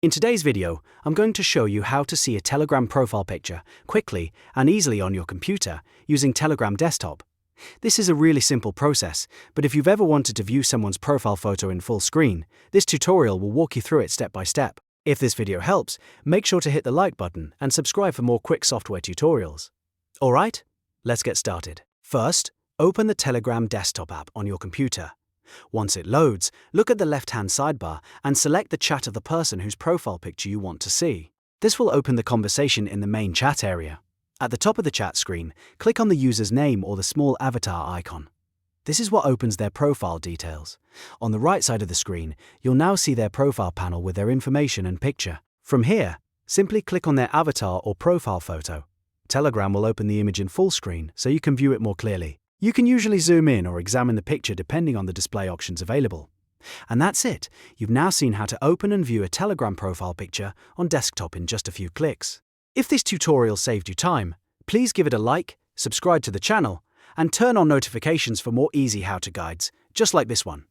In today's video, I'm going to show you how to see a Telegram profile picture quickly and easily on your computer using Telegram Desktop. This is a really simple process, but if you've ever wanted to view someone's profile photo in full screen, this tutorial will walk you through it step by step. If this video helps, make sure to hit the like button and subscribe for more quick software tutorials. Alright, let's get started. First, open the Telegram Desktop app on your computer. Once it loads, look at the left-hand sidebar and select the chat of the person whose profile picture you want to see. This will open the conversation in the main chat area. At the top of the chat screen, click on the user's name or the small avatar icon. This is what opens their profile details. On the right side of the screen, you'll now see their profile panel with their information and picture. From here, simply click on their avatar or profile photo. Telegram will open the image in full screen so you can view it more clearly. You can usually zoom in or examine the picture depending on the display options available. And that's it. You've now seen how to open and view a Telegram profile picture on desktop in just a few clicks. If this tutorial saved you time, please give it a like, subscribe to the channel, and turn on notifications for more easy how-to guides, just like this one.